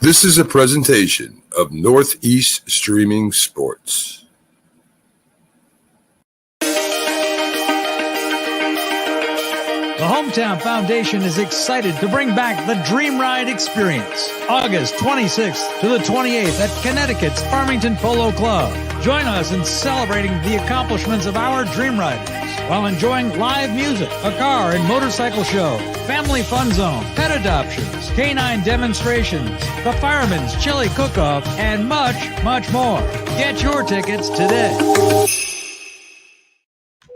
This is a presentation of Northeast Streaming Sports. The Hometown Foundation is excited to bring back the Dream Ride experience, August 26th to the 28th at Connecticut's Farmington Polo Club. Join us in celebrating the accomplishments of our Dream Riders while enjoying live music, a car and motorcycle show, family fun zone, pet adoptions, canine demonstrations, the Fireman's Chili Cook-Off, and much, much more. Get your tickets today.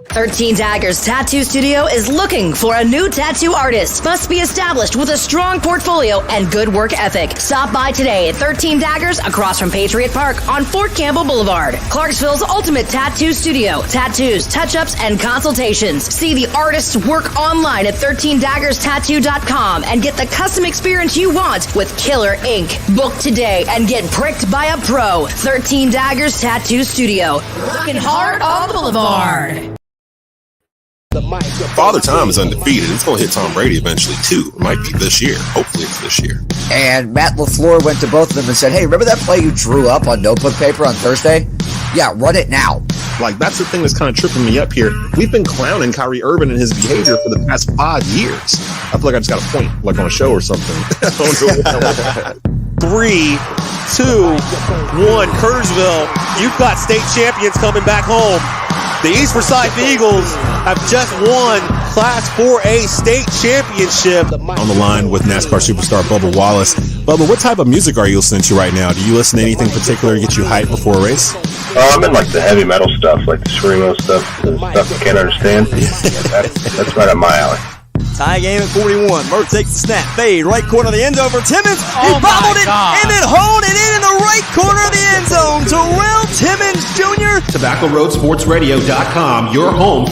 13 Daggers Tattoo Studio is looking for a new tattoo artist. Must be established with a strong portfolio and good work ethic. Stop by today at 13 Daggers across from Patriot Park on Fort Campbell Boulevard. Clarksville's ultimate tattoo studio. Tattoos, touch-ups, and consultations. See the artist's work online at 13daggerstattoo.com and get the custom experience you want with killer ink. Book today and get pricked by a pro. 13 Daggers Tattoo Studio. Working hard on the Boulevard. Father Time is undefeated. It's going to hit Tom Brady eventually, too. It might be this year. Hopefully it's this year. And Matt LaFleur went to both of them and said, hey, remember that play you drew up on notebook paper on Thursday? Yeah, run it now. Like, that's the thing that's kind of tripping me up here. We've been clowning Kyrie Irving and his behavior for the past 5 years. I feel like I just got a point, like on a show or something. 3, 2, 1, Kerrsville. You've got state champions coming back home. The East Forsyth Eagles have just won Class 4A state championship. On the line with NASCAR superstar Bubba Wallace. Bubba, what type of music are you listening to right now? Do you listen to anything particular to get you hyped before a race? I'm in like the heavy metal stuff, like the screamo stuff, the stuff you can't understand. That's right up my alley. Tie game at 41. Murr takes the snap. Fade. Right corner of the end zone for Timmons. He bobbled it and then honed it in the right corner of the end zone. Terrell Timmons Jr. TobaccoRoadSportsRadio.com, your home.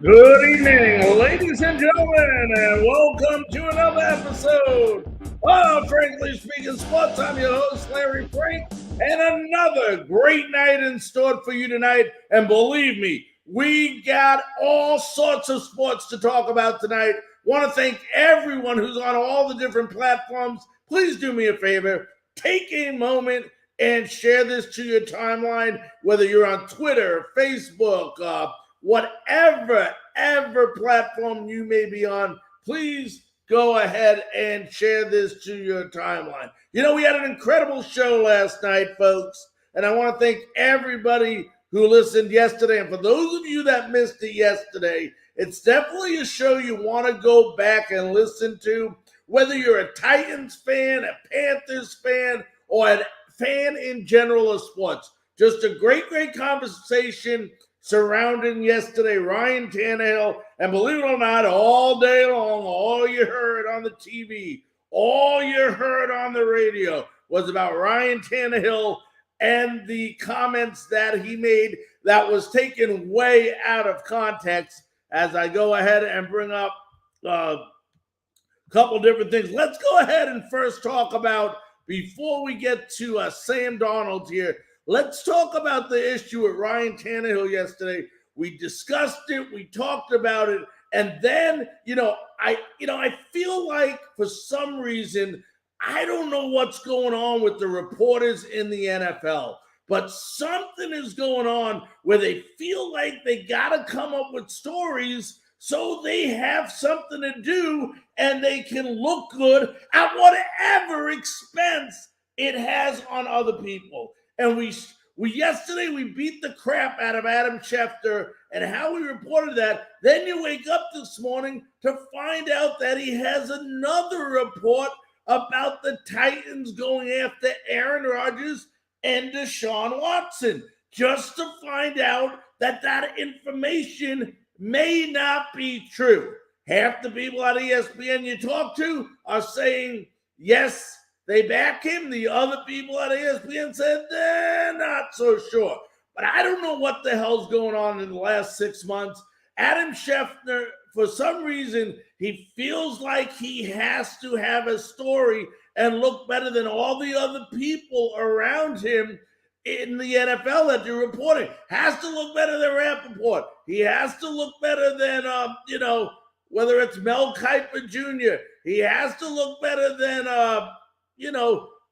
Good evening, ladies and gentlemen, and welcome to another episode of Frankly Speaking Sports. I'm your host, Larry Frank, and another great night in store for you tonight. And believe me, we got all sorts of sports to talk about tonight. Want to thank everyone who's on all the different platforms. Please do me a favor, take a moment and share this to your timeline, whether you're on Twitter, Facebook, whatever platform you may be on, please go ahead and share this to your timeline. You know, we had an incredible show last night, folks, and I want to thank everybody who listened yesterday. And for those of you that missed it yesterday, it's definitely a show you want to go back and listen to, whether you're a Titans fan, a Panthers fan, or a fan in general of sports. Just a great conversation surrounding yesterday, Ryan Tannehill, and believe it or not, all day long, all you heard on the TV, all you heard on the radio was about Ryan Tannehill and the comments that he made that was taken way out of context. As I go ahead and bring up a couple different things, let's go ahead and first talk about, before we get to Sam Darnold here, let's talk about the issue with Ryan Tannehill yesterday. We discussed it, we talked about it, and then, I feel like for some reason, I don't know what's going on with the reporters in the NFL, but something is going on where they feel like they got to come up with stories so they have something to do and they can look good at whatever expense it has on other people. And we yesterday we beat the crap out of Adam Schefter and how we reported that. Then you wake up this morning to find out that he has another report about the Titans going after Aaron Rodgers and Deshaun Watson, just to find out that information may not be true. Half the people at ESPN you talk to are saying, yes, they back him. The other people at ESPN said they're not so sure. But I don't know what the hell's going on in the last 6 months. Adam Schefter, for some reason, he feels like he has to have a story and look better than all the other people around him. in the NFL that you're reporting. Has to look better than Rappaport. He has to look better than, whether it's Mel Kiper Jr. He has to look better than,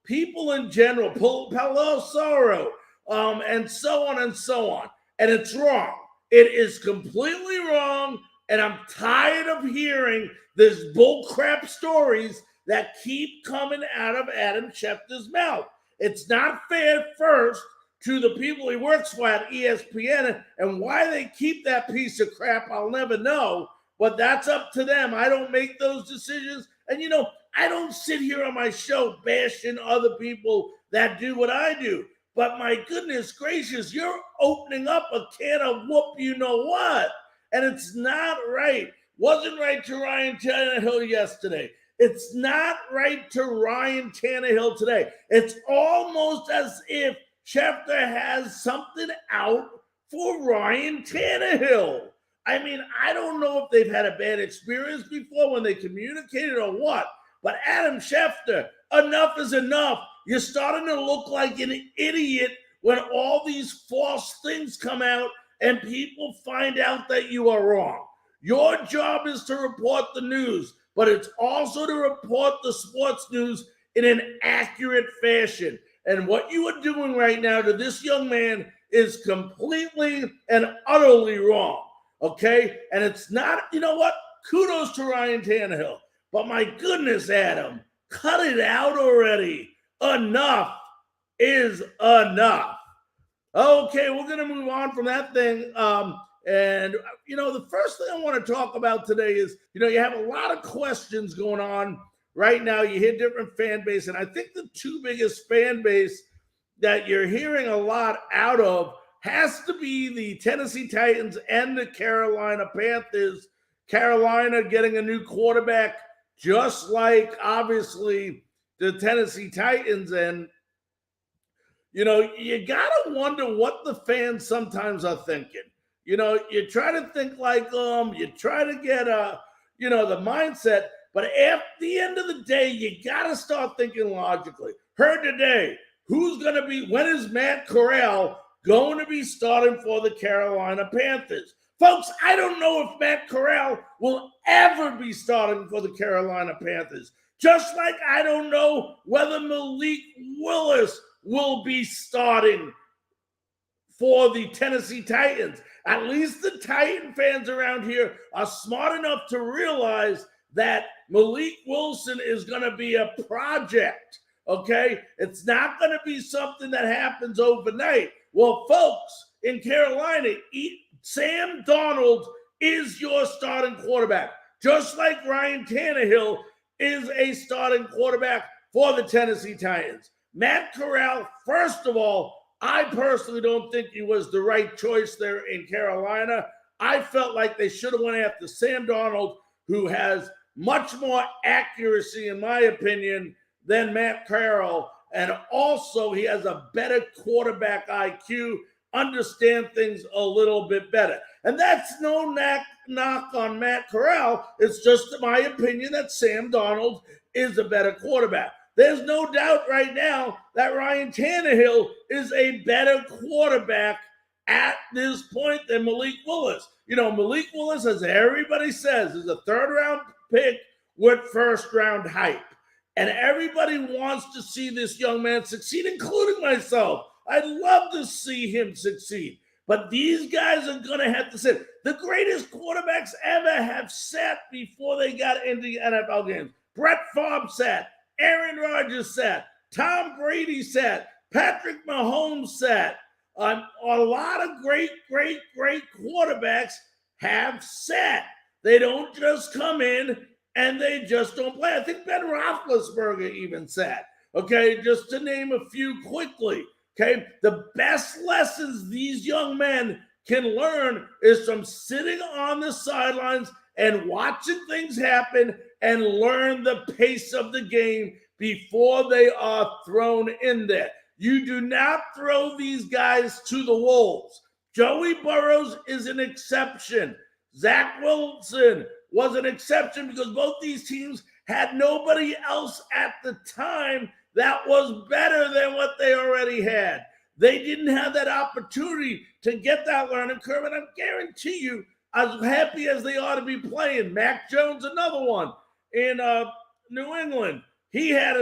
people in general, Pelosoro, and so on and so on. And it's wrong. It is completely wrong. And I'm tired of hearing this bullcrap stories that keep coming out of Adam Schefter's mouth. It's not fair, first, to the people he works for at ESPN, and why they keep that piece of crap, I'll never know, but that's up to them. I don't make those decisions. And, I don't sit here on my show bashing other people that do what I do. But my goodness gracious, you're opening up a can of whoop you-know-what. And it's not right. Wasn't right to Ryan Tannehill yesterday. It's not right to Ryan Tannehill today. It's almost as if Schefter has something out for Ryan Tannehill. I mean, I don't know if they've had a bad experience before when they communicated or what, but Adam Schefter, enough is enough. You're starting to look like an idiot when all these false things come out and people find out that you are wrong. Your job is to report the news, but it's also to report the sports news in an accurate fashion. And what you are doing right now to this young man is completely and utterly wrong, okay? And it's not, kudos to Ryan Tannehill. But my goodness, Adam, cut it out already. Enough is enough. Okay, we're going to move on from that thing. The first thing I want to talk about today is, you have a lot of questions going on right now. You hear different fan base, and I think the two biggest fan base that you're hearing a lot out of has to be the Tennessee Titans and the Carolina Panthers. Carolina getting a new quarterback, just like, obviously, the Tennessee Titans. And, you got to wonder what the fans sometimes are thinking. You try to think like them. You try to get, the mindset. But at the end of the day, you got to start thinking logically. Heard today, when is Matt Corral going to be starting for the Carolina Panthers? Folks, I don't know if Matt Corral will ever be starting for the Carolina Panthers. Just like I don't know whether Malik Willis will be starting for the Tennessee Titans. At least the Titan fans around here are smart enough to realize that Malik Wilson is going to be a project, okay? It's not going to be something that happens overnight. Well, folks, in Carolina, Sam Darnold is your starting quarterback, just like Ryan Tannehill is a starting quarterback for the Tennessee Titans. Matt Corral, first of all, I personally don't think he was the right choice there in Carolina. I felt like they should have went after Sam Darnold, who has much more accuracy, in my opinion, than Matt Corral. And also, he has a better quarterback IQ, understand things a little bit better. And that's no knock on Matt Corral. It's just my opinion that Sam Darnold is a better quarterback. There's no doubt right now that Ryan Tannehill is a better quarterback at this point than Malik Willis. Malik Willis, as everybody says, is a third-round pick with first-round hype. And everybody wants to see this young man succeed, including myself. I'd love to see him succeed. But these guys are going to have to sit. The greatest quarterbacks ever have sat before they got into the NFL games. Brett Favre sat. Aaron Rodgers sat. Tom Brady sat. Patrick Mahomes sat. A lot of great quarterbacks have sat. They don't just come in and they just don't play. I think Ben Roethlisberger even sat. Okay, just to name a few quickly. Okay, the best lessons these young men can learn is from sitting on the sidelines and watching things happen and learn the pace of the game before they are thrown in there. You do not throw these guys to the wolves. Joey Burrows is an exception. Zach Wilson was an exception because both these teams had nobody else at the time that was better than what they already had. They didn't have that opportunity to get that learning curve, and I guarantee you, as happy as they ought to be playing, Mac Jones, another one in New England, he had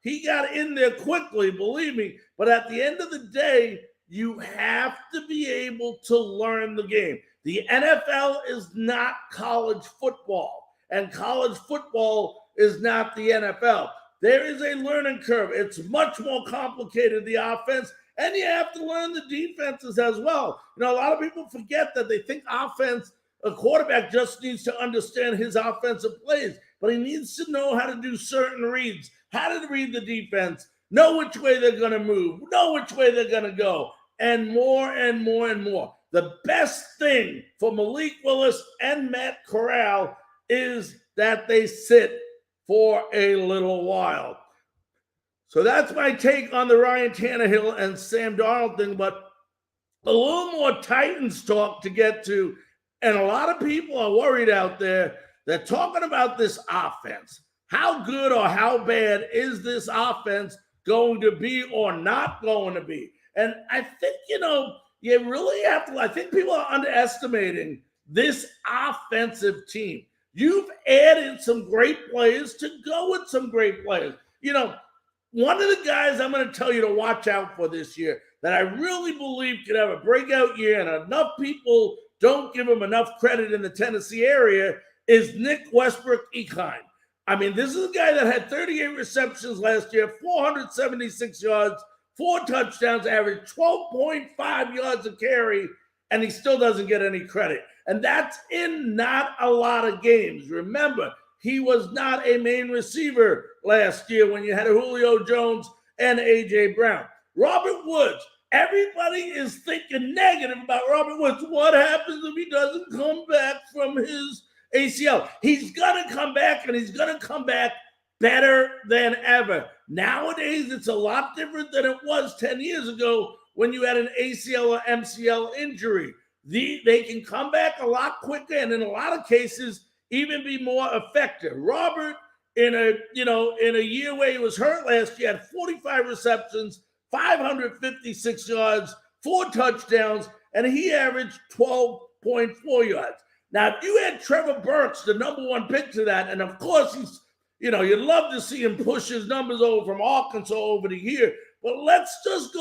he got in there quickly, believe me. But at the end of the day, you have to be able to learn the game. The NFL is not college football, and college football is not the NFL. There is a learning curve. It's much more complicated, the offense, and you have to learn the defenses as well. A lot of people forget that they think offense, a quarterback just needs to understand his offensive plays, but he needs to know how to do certain reads, how to read the defense, know which way they're going to move, know which way they're going to go, and more and more and more. The best thing for Malik Willis and Matt Corral is that they sit for a little while. So that's my take on the Ryan Tannehill and Sam Darnold thing, but a little more Titans talk to get to. And a lot of people are worried out there. They're talking about this offense. How good or how bad is this offense going to be or not going to be? And I think, you really have to, I think people are underestimating this offensive team. You've added some great players to go with some great players. One of the guys I'm going to tell you to watch out for this year that I really believe could have a breakout year, and enough people don't give him enough credit in the Tennessee area, is Nick Westbrook-Ikhine. I mean, this is a guy that had 38 receptions last year, 476 yards, 4 touchdowns, averaged 12.5 yards a carry, and he still doesn't get any credit. And that's in not a lot of games. Remember, he was not a main receiver last year when you had Julio Jones and A.J. Brown. Robert Woods, everybody is thinking negative about Robert Woods. What happens if he doesn't come back from his ACL? He's going to come back, and he's going to come back better than ever. Nowadays, it's a lot different than it was 10 years ago when you had an ACL or MCL injury. They can come back a lot quicker, and in a lot of cases, even be more effective. Robert, in a year where he was hurt last year, had 45 receptions, 556 yards, 4 touchdowns, and he averaged 12.4 yards. Now, if you had Trevor Burks, the number 1 pick to that, and of course he's, you'd love to see him push his numbers over from Arkansas over the year, but let's just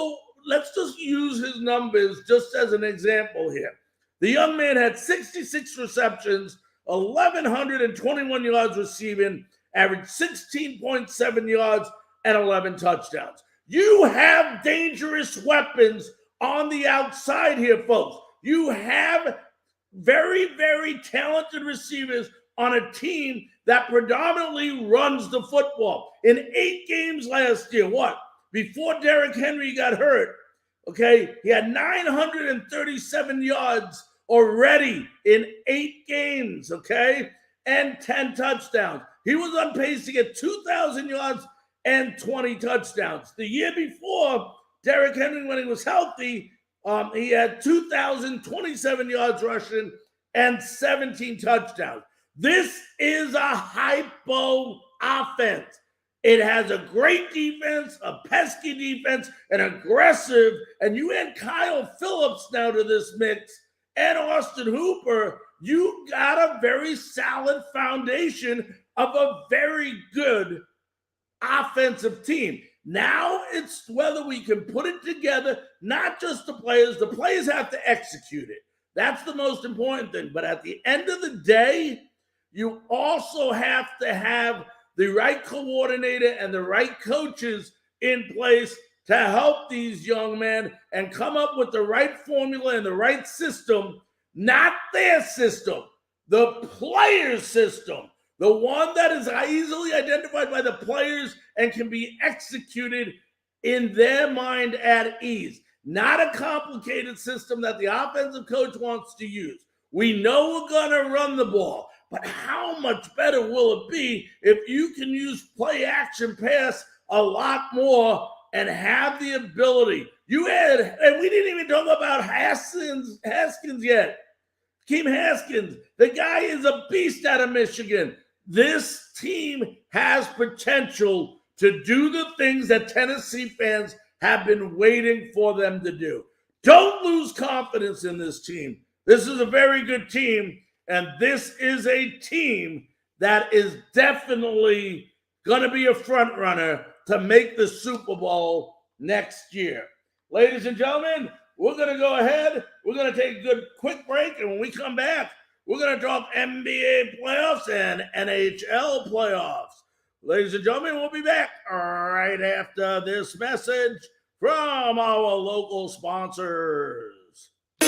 use his numbers just as an example here. The young man had 66 receptions, 1,121 yards receiving, averaged 16.7 yards, and 11 touchdowns. You have dangerous weapons on the outside here, folks. You have very, very talented receivers on a team that predominantly runs the football. In 8 games last year, before Derrick Henry got hurt, he had 937 yards already in 8 games, and 10 touchdowns. He was on pace to get 2,000 yards and 20 touchdowns. The year before, Derrick Henry, when he was healthy, he had 2,027 yards rushing and 17 touchdowns. This is a hypo offense. It has a great defense, a pesky defense, an aggressive, and you add Kyle Phillips now to this mix and Austin Hooper, you got a very solid foundation of a very good offensive team. Now it's whether we can put it together, not just the players have to execute it. That's the most important thing. But at the end of the day, you also have to have the right coordinator and the right coaches in place to help these young men and come up with the right formula and the right system, not their system, the players' system, the one that is easily identified by the players and can be executed in their mind at ease. Not a complicated system that the offensive coach wants to use. We know we're going to run the ball, but how much better will it be if you can use play action pass a lot more and have the ability? And we didn't even talk about Haskins yet. Keem Haskins, the guy is a beast out of Michigan. This team has potential to do the things that Tennessee fans have been waiting for them to do. Don't lose confidence in this team. This is a very good team, and this is a team that is definitely going to be a front runner to make the Super Bowl next year. Ladies and gentlemen, we're going to go ahead. We're going to take a good quick break, and when we come back, we're going to talk NBA playoffs and NHL playoffs. Ladies and gentlemen, we'll be back right after this message from our local sponsors. The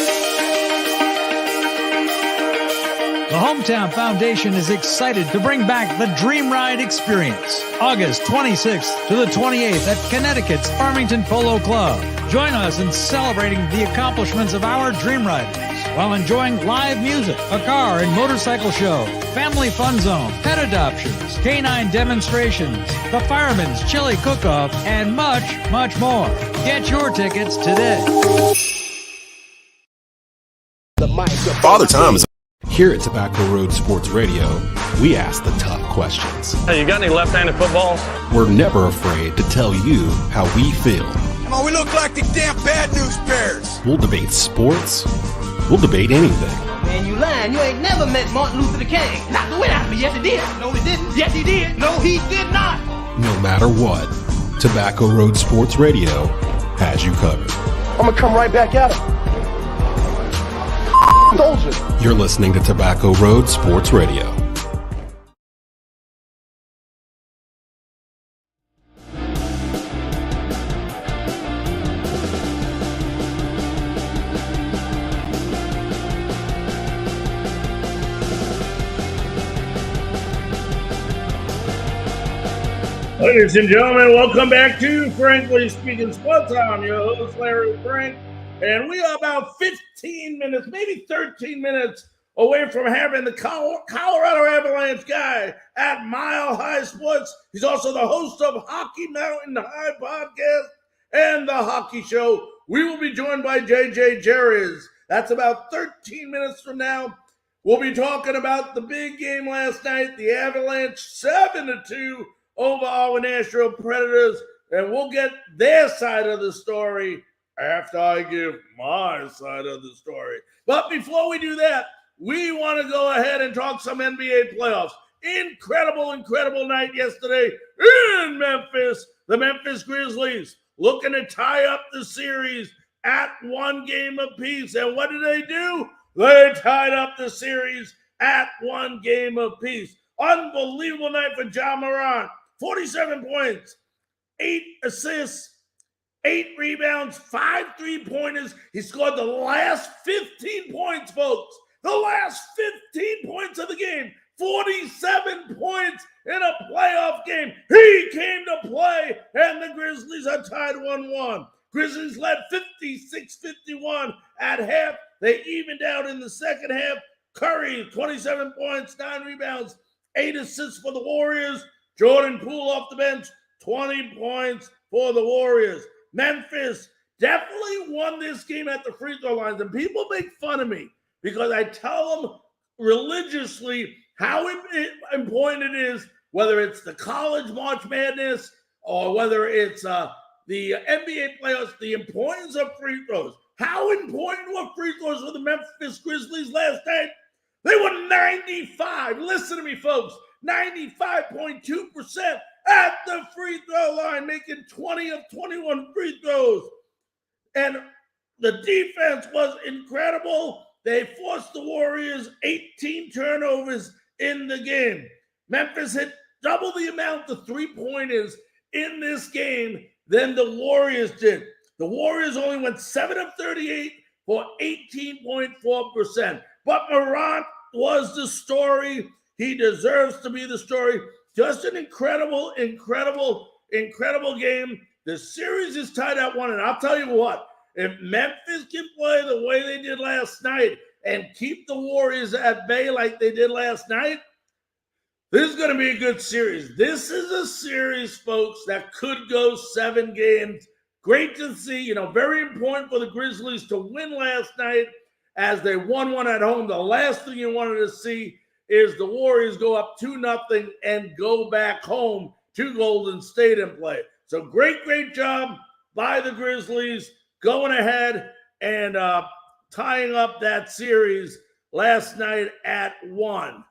Hometown Foundation is excited to bring back the Dream Ride experience, August 26th to the 28th at Connecticut's Farmington Polo Club. Join us in celebrating the accomplishments of our Dream Riders while enjoying live music, a car and motorcycle show, family fun zone, pet adoptions, canine demonstrations, the Fireman's Chili Cook-Off, and much, much more. Get your tickets today. Father Time is Here at Tobacco Road Sports Radio, we ask the tough questions. Hey, you got any left-handed footballs? We're never afraid to tell you how we feel. Come on, we look like the damn Bad News Bears. We'll debate sports. We'll debate anything. Man, you lying. You ain't never met Martin Luther King. Knocked the wind out of me. Yes, he did. No, he didn't. Yes, he did. No, he did not. No matter what, Tobacco Road Sports Radio has you covered. I'm going to come right back at him. Told you. You're listening to Tobacco Road Sports Radio. Ladies and gentlemen, welcome back to Frankly Speaking Sports. I'm your host, Larry Frank, and we are about 15 minutes, maybe 13 minutes away from having the Colorado Avalanche Guy at Mile High Sports. He's also the host of Hockey Nhl High Podcast and the Hockey Show. We will be joined by J.J. Jerez. That's about 13 minutes from now. We'll be talking about the big game last night, the Avalanche 7-2 over our Nashville Predators, and we'll get their side of the story after I give my side of the story. But before we do that, we want to go ahead and talk some NBA playoffs. Incredible night yesterday in Memphis. The Memphis Grizzlies looking to tie up the series at one game apiece. And what did they do? They tied up the series at one game apiece. Unbelievable night for Ja Morant. 47 points, 8 assists, 8 rebounds, 5 3-pointers. He scored the last 15 points, folks. The last 15 points of the game. 47 points in a playoff game. He came to play, and the Grizzlies are tied 1-1. Grizzlies led 56-51 at half. They evened out in the second half. Curry, 27 points, 9 rebounds, 8 assists for the Warriors. Jordan Poole off the bench, 20 points for the Warriors. Memphis definitely won this game at the free throw lines. And people make fun of me because I tell them religiously how important it is, whether it's the college March Madness or whether it's the NBA playoffs, the importance of free throws. How important were free throws for the Memphis Grizzlies last night? They were 95. Listen to me, folks. 95.2% at the free throw line, making 20 of 21 free throws. And the defense was incredible. They forced the Warriors 18 turnovers in the game. Memphis hit double the amount of three-pointers in this game than the Warriors did. The Warriors only went 7 of 38 for 18.4%. But Morant was the story. He deserves to be the story. Just an incredible game. The series is tied at 1. And I'll tell you what, if Memphis can play the way they did last night and keep the Warriors at bay like they did last night, this is going to be a good series. This is a series, folks, that could go 7 games. Great to see, very important for the Grizzlies to win last night as they won one at home. The last thing you wanted to see is the Warriors go up 2-0 and go back home to Golden State and play. So great job by the Grizzlies, going ahead and tying up that series last night at 1.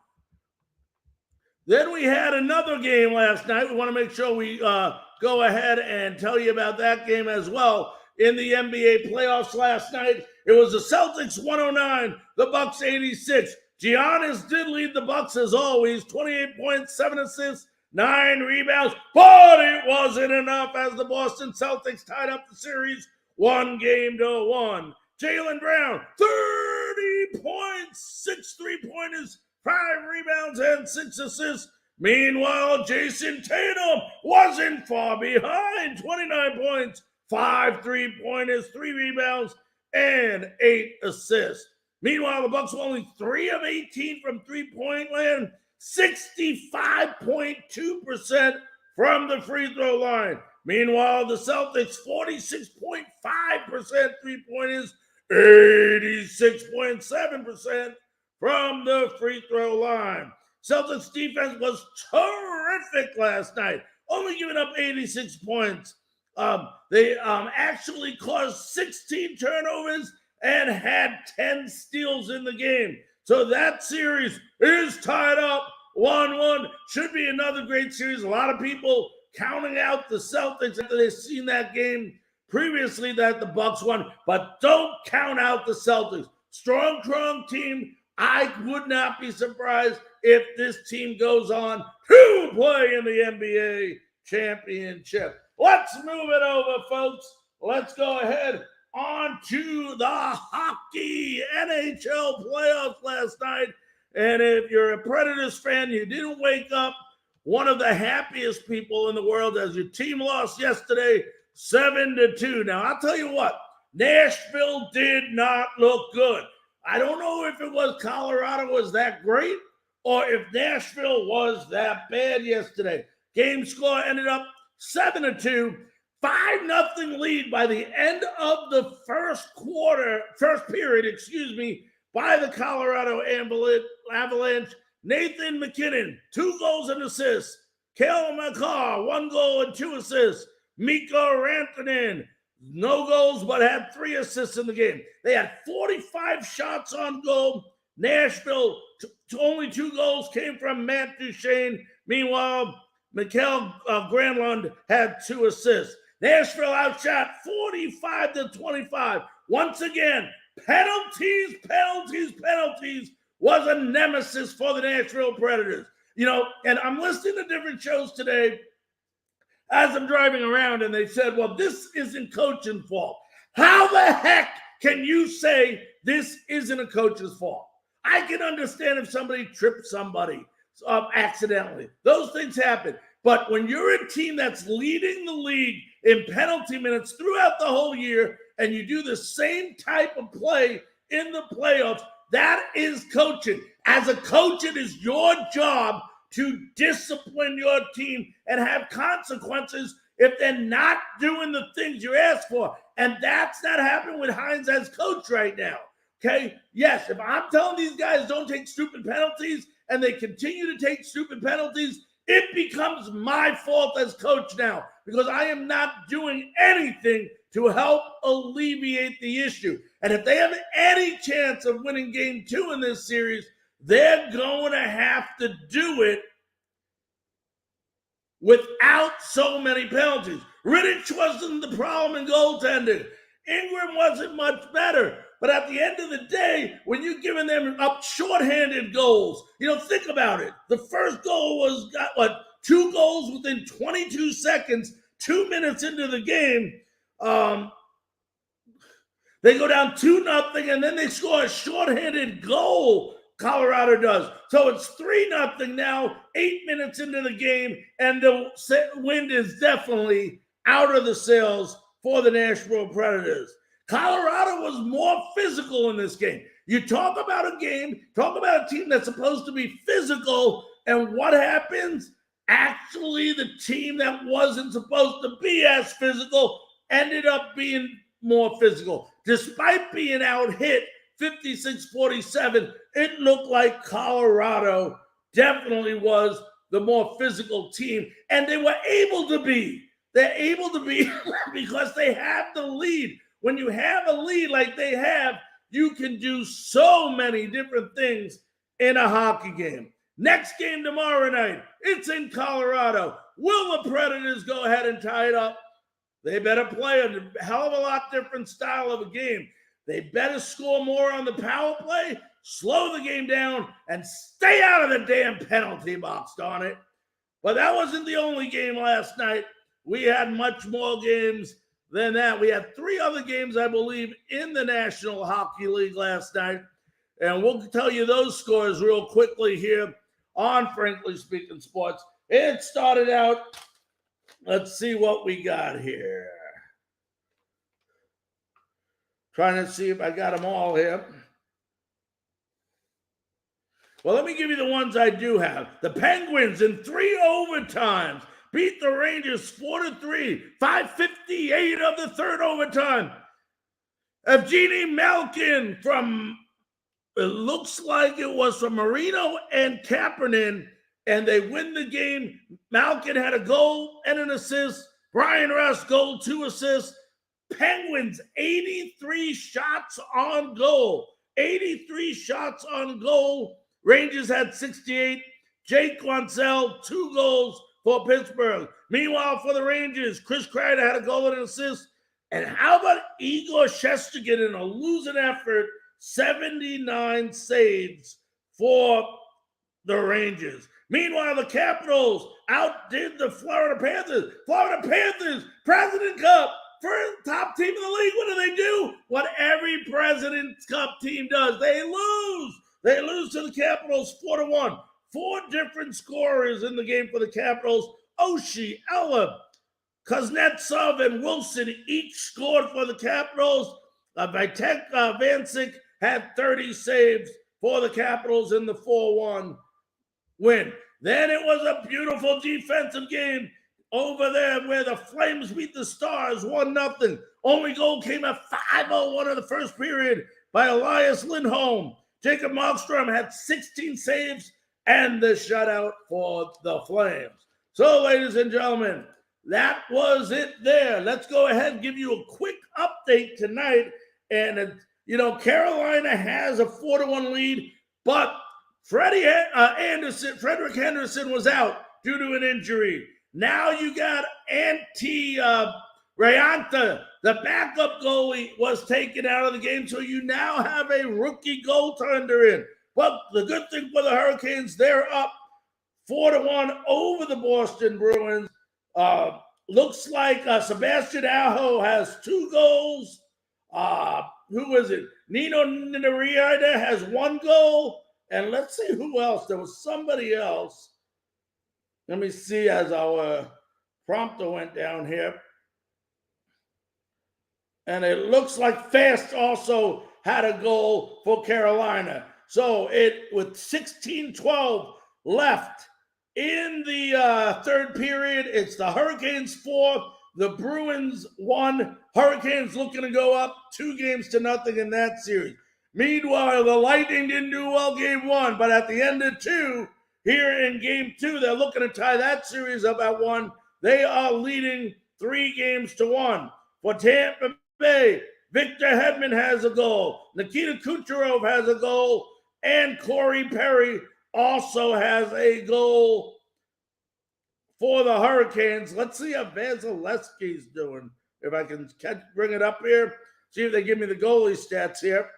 Then we had another game last night. We want to make sure we go ahead and tell you about that game as well. In the NBA playoffs last night, it was the Celtics 109, the Bucks 86. Giannis did lead the Bucks as always, 28 points, 7 assists, 9 rebounds, but it wasn't enough as the Boston Celtics tied up the series 1-1. Jaylen Brown, 30 points, 6 3-pointers, 5 rebounds, and 6 assists. Meanwhile, Jason Tatum wasn't far behind, 29 points, 5 3-pointers, 3 rebounds, and 8 assists. Meanwhile, the Bucks were only 3 of 18 from three-point land, 65.2% from the free throw line. Meanwhile, the Celtics, 46.5% three-pointers, 86.7% from the free throw line. Celtics defense was terrific last night, only giving up 86 points. They actually caused 16 turnovers and had 10 steals in the game. So that series is tied up 1-1. Should be another great series. A lot of people counting out the Celtics after they've seen that game previously that the Bucks won. But don't count out the Celtics. Strong team. I would not be surprised if this team goes on to play in the NBA championship. Let's move it over, folks. Let's go ahead on to the Hockey NHL Playoffs last night. And if you're a Predators fan, you didn't wake up one of the happiest people in the world as your team lost yesterday 7-2. Now, I'll tell you what, Nashville did not look good. I don't know if it was Colorado was that great or if Nashville was that bad yesterday. Game score ended up 7-2, 5-0 lead by the end of the first period, by the Colorado Avalanche. Nathan MacKinnon, 2 goals and assists. Cale Makar, 1 goal and 2 assists. Mikko Rantanen, no goals, but had 3 assists in the game. They had 45 shots on goal. Nashville, only 2 goals came from Matt Duchene. Meanwhile, Mikael Granlund had 2 assists. Nashville outshot 45-25. Once again, penalties was a nemesis for the Nashville Predators. And I'm listening to different shows today as I'm driving around, and they said, well, this isn't coaching fault. How the heck can you say this isn't a coach's fault? I can understand if somebody tripped somebody accidentally. Those things happen. But when you're a team that's leading the league in penalty minutes throughout the whole year, and you do the same type of play in the playoffs, that is coaching. As a coach, it is your job to discipline your team and have consequences if they're not doing the things you ask for. And that's not happening with Hines as coach right now. Okay? Yes, if I'm telling these guys don't take stupid penalties and they continue to take stupid penalties, it becomes my fault as coach now because I am not doing anything to help alleviate the issue. And if they have any chance of winning game 2 in this series, they're going to have to do it without so many penalties. Rittich wasn't the problem in goaltending. Ingram wasn't much better. But at the end of the day, when you're giving them up shorthanded goals, think about it. The first goal got 2 goals within 22 seconds, 2 minutes into the game. They go down 2-0, and then they score a shorthanded goal. Colorado does. So it's 3-0 now, 8 minutes into the game, and the wind is definitely out of the sails for the Nashville Predators. Colorado was more physical in this game. You talk about a game, talk about a team that's supposed to be physical, and what happens? Actually, the team that wasn't supposed to be as physical ended up being more physical. Despite being out-hit 56-47, it looked like Colorado definitely was the more physical team, and they were able to be. they're able to be because they have the lead. When you have a lead like they have, you can do so many different things in a hockey game. Next game tomorrow night, it's in Colorado. Will the Predators go ahead and tie it up? They better play a hell of a lot different style of a game. They better score more on the power play, slow the game down, and stay out of the damn penalty box, darn it. But that wasn't the only game last night. We had much more games than that. We had 3 other games, I believe, in the National Hockey League last night. And we'll tell you those scores real quickly here on Frankly Speaking Sports. It started out, let's see what we got here. Trying to see if I got them all here. Well, let me give you the ones I do have. The Penguins in 3 overtimes beat the Rangers 4-3, 5:58 of the third overtime. Evgeny Malkin from, it looks like it was from Marino and Kapanen, and they win the game. Malkin had a goal and an assist. Brian Russ goal, 2 assists. Penguins, 83 shots on goal. 83 shots on goal. Rangers had 68. Jake Wansell, 2 goals for Pittsburgh. Meanwhile, for the Rangers, Chris Kreider had a goal and an assist. And how about Igor Shesterkin in a losing effort, 79 saves for the Rangers. Meanwhile, the Capitals outdid the Florida Panthers. Florida Panthers, President's Cup, first top team in the league. What do? What every President's Cup team does. They lose. They lose to the Capitals 4-1. 4 different scorers in the game for the Capitals. Oshie, Ella, Kuznetsov, and Wilson each scored for the Capitals. Vitek Vancic had 30 saves for the Capitals in the 4-1 win. Then it was a beautiful defensive game over there where the Flames beat the Stars 1-0. Only goal came at 5:01 of the first period by Elias Lindholm. Jacob Markstrom had 16 saves and the shutout for the Flames. So, ladies and gentlemen, that was it there. Let's go ahead and give you a quick update tonight. And, Carolina has a 4-1 lead, but Frederick Henderson was out due to an injury. Now you got Rayanta, the backup goalie, was taken out of the game, so you now have a rookie goaltender in. But the good thing for the Hurricanes, they're up 4-1 over the Boston Bruins. Looks like Sebastian Aho has 2 goals. Who is it? Nino Niederreiter has 1 goal. And let's see who else. There was somebody else. Let me see as our prompter went down here. And it looks like Fast also had a goal for Carolina. So with 16-12 left in the third period, it's the Hurricanes 4, the Bruins 1. Hurricanes looking to go up 2-0 in that series. Meanwhile, the Lightning didn't do well game 1, but at the end of 2, here in game 2, they're looking to tie that series up at 1. They are leading 3-1. For Tampa Bay, Victor Hedman has a goal. Nikita Kucherov has a goal. And Corey Perry also has a goal for the Hurricanes. Let's see how Vasilevsky's doing. If I can bring it up here, see if they give me the goalie stats here.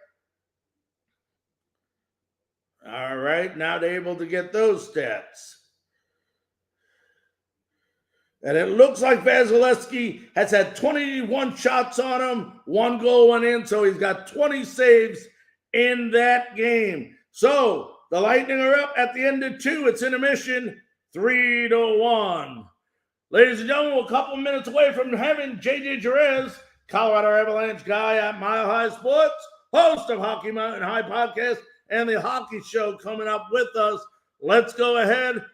All right, now they're able to get those stats. And it looks like Vasilevsky has had 21 shots on him, 1 goal went in, so he's got 20 saves in that game. So the Lightning are up at the end of 2. It's intermission, 3-1. Ladies and gentlemen, we're a couple minutes away from having J.J. Jerez, Colorado Avalanche Guy at Mile High Sports, host of Hockey Mountain High Podcast, and the Hockey Show coming up with us. Let's go ahead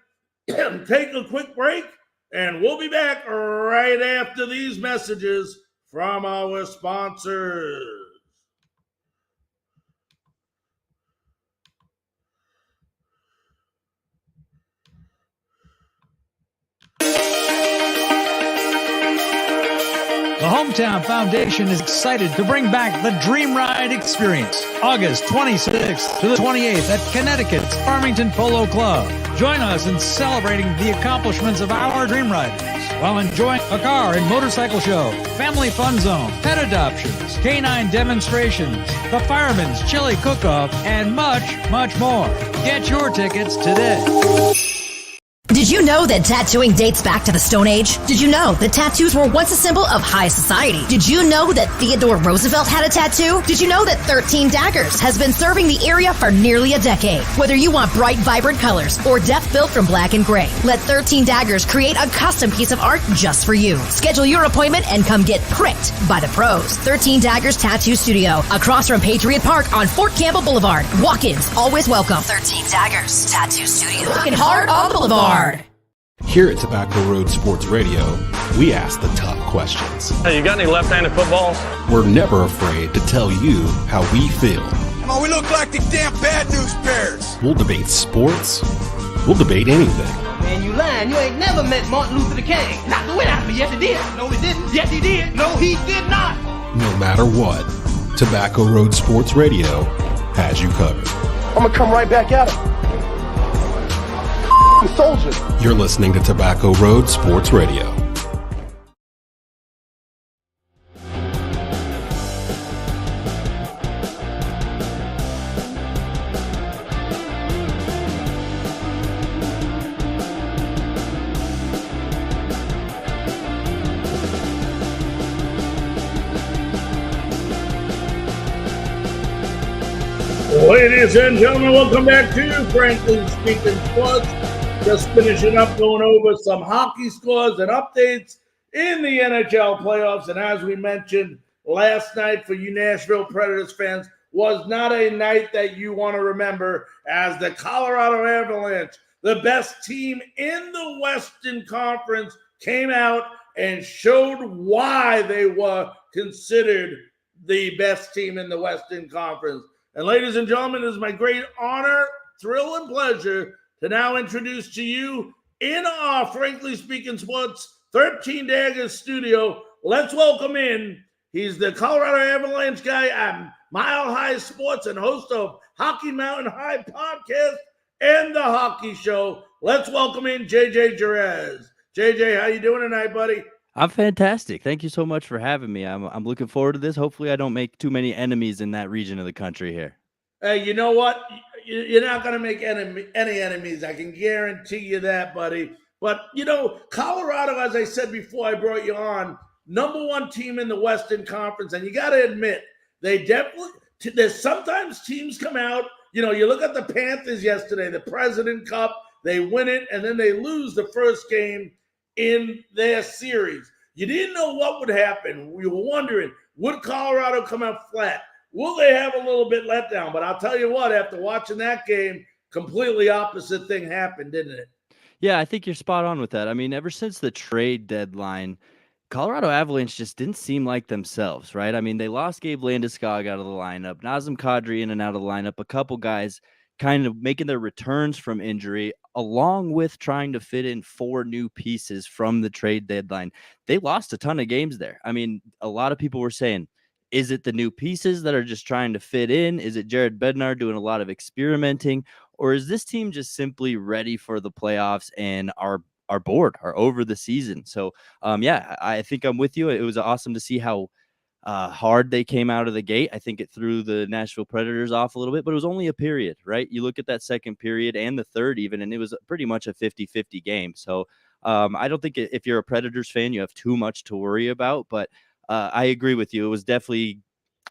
and take a quick break, and we'll be back right after these messages from our sponsors. The Hometown Foundation is excited to bring back the Dream Ride experience, August 26th to the 28th at Connecticut's Farmington Polo Club. Join us in celebrating the accomplishments of our Dream Riders while enjoying a car and motorcycle show, family fun zone, pet adoptions, canine demonstrations, the Fireman's Chili Cook-Off, and much, much more. Get your tickets today. Did you know that tattooing dates back to the Stone Age? Did you know that tattoos were once a symbol of high society? Did you know that Theodore Roosevelt had a tattoo? Did you know that 13 Daggers has been serving the area for nearly a decade? Whether you want bright, vibrant colors or death built from black and gray, let 13 Daggers create a custom piece of art just for you. Schedule your appointment and come get pricked by the pros. 13 Daggers Tattoo Studio, across from Patriot Park on Fort Campbell Boulevard. Walk-ins always welcome. 13 Daggers Tattoo Studio. Looking hard on the boulevard. Here at Tobacco Road Sports Radio, we ask the tough questions. Hey, you got any left-handed footballs? We're never afraid to tell you how we feel. Come on, we look like the damn bad news bears. We'll debate sports. We'll debate anything. Man, you lying. You ain't never met Martin Luther King. Knocked the wind out of me. Yes, he did. No, he didn't. Yes, he did. No, he did not. No matter what, Tobacco Road Sports Radio has you covered. I'm gonna come right back at him. Soldier. You're listening to Tobacco Road Sports Radio. Ladies and gentlemen, welcome back to Frankly Speaking Sports. Just finishing up going over some hockey scores and updates in the NHL playoffs. And as we mentioned last night, for you Nashville Predators fans, was not a night that you want to remember, as the Colorado Avalanche, the best team in the Western Conference, came out and showed why they were considered the best team in the Western Conference. And ladies and gentlemen, it is my great honor, thrill, and pleasure to now introduce to you, in our Frankly Speaking Sports 13 Daggers studio, let's welcome in, he's the Colorado Avalanche guy at Mile High Sports and host of Hockey Mountain High podcast and the Hockey Show. Let's welcome in J.J. Jerez. J.J., how you doing tonight, buddy? I'm fantastic. Thank you so much for having me. I'm looking forward to this. Hopefully I don't make too many enemies in that region of the country here. Hey, you know what? You're not going to make any enemies. I can guarantee you that, buddy. But, you know, Colorado, as I said before I brought you on, number one team in the Western Conference. And you got to admit, they definitely – there's sometimes teams come out. You know, you look at the Panthers yesterday, the President Cup. They win it, and then they lose the first game in their series. You didn't know what would happen. We were wondering, would Colorado come out flat? Will they have a little bit let down? But I'll tell you what, after watching that game, completely opposite thing happened, didn't it? Yeah, I think you're spot on with that. I mean, ever since the trade deadline, Colorado Avalanche just didn't seem like themselves, right? I mean, they lost Gabe Landeskog out of the lineup, Nazem Kadri in and out of the lineup, a couple guys kind of making their returns from injury, along with trying to fit in 4 new pieces from the trade deadline. They lost a ton of games there. I mean, a lot of people were saying, is it the new pieces that are just trying to fit in? Is it Jared Bednar doing a lot of experimenting? Or is this team just simply ready for the playoffs and are bored, are over the season? So, yeah, I think I'm with you. It was awesome to see how hard they came out of the gate. I think it threw the Nashville Predators off a little bit, but it was only a period, right? You look at that second period and the third even, and it was pretty much a 50-50 game. So I don't think if you're a Predators fan, you have too much to worry about, but I agree with you. It was definitely,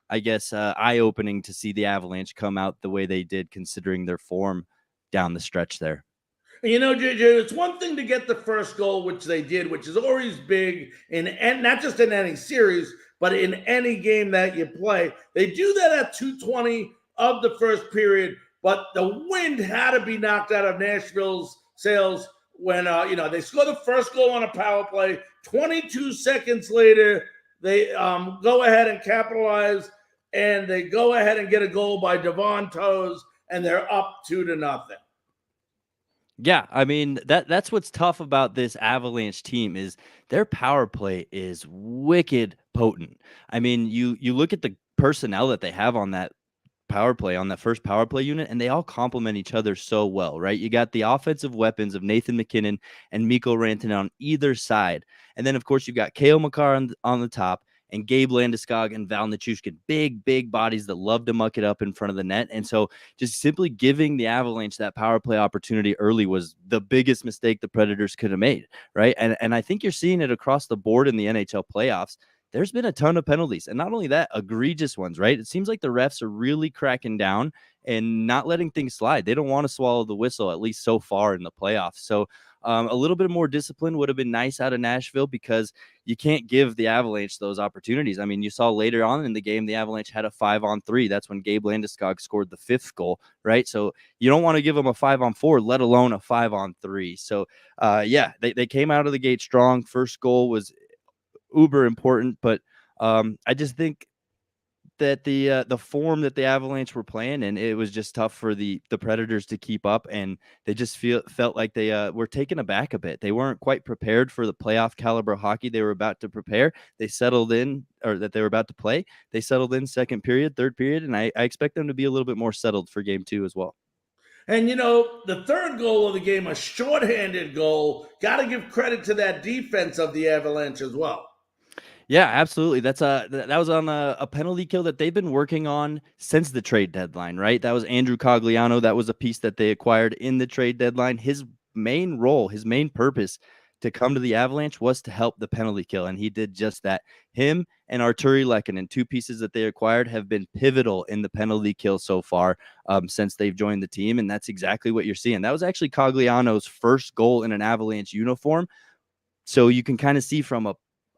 I guess, eye-opening to see the Avalanche come out the way they did, considering their form down the stretch there. You know, JJ, it's one thing to get the first goal, which they did, which is always big, and not just in any series, but in any game that you play. They do that at 2:20 of the first period, but the wind had to be knocked out of Nashville's sails when, they score the first goal on a power play. 22 seconds later, they go ahead and capitalize, and they go ahead and get a goal by Devon Toews, and they're up 2-0. Yeah, I mean that's what's tough about this Avalanche team is their power play is wicked potent. I mean, you look at the personnel that they have on that power play, on that first power play unit, and they all complement each other so well, right? You got the offensive weapons of Nathan McKinnon and Mikko Rantanen on either side. And then, of course, you've got Kale McCarr on the top and Gabe Landeskog and Val Nichushkin, big bodies that love to muck it up in front of the net. And so just simply giving the Avalanche that power play opportunity early was the biggest mistake the Predators could have made, right? And I think you're seeing it across the board in the NHL playoffs. There's been a ton of penalties, and not only that, egregious ones, right? It seems like the refs are really cracking down and not letting things slide. They don't want to swallow the whistle, at least so far in the playoffs. So a little bit more discipline would have been nice out of Nashville, because you can't give the Avalanche those opportunities. I mean, you saw later on in the game, the Avalanche had a 5-on-3. That's when Gabe Landeskog scored the 5th goal, right? So you don't want to give them a 5-on-4, let alone a 5-on-3. So yeah, they came out of the gate strong. First goal was uber important, but I just think that the form that the Avalanche were playing, and it was just tough for the Predators to keep up, and they just felt like they were taken aback a bit. They weren't quite prepared for the playoff caliber hockey they were about to prepare. They settled in, or that they were about to play. They settled in second period, third period, and I expect them to be a little bit more settled for game 2 as well. And, the third goal of the game, a shorthanded goal, got to give credit to that defense of the Avalanche as well. Yeah, absolutely. That was on a penalty kill that they've been working on since the trade deadline, right? That was Andrew Cogliano. That was a piece that they acquired in the trade deadline. His main role, his main purpose to come to the Avalanche was to help the penalty kill, and he did just that. Him and Arturi Lehkonen, 2 pieces that they acquired, have been pivotal in the penalty kill so far since they've joined the team, and that's exactly what you're seeing. That was actually Cogliano's first goal in an Avalanche uniform, so you can kind of see from a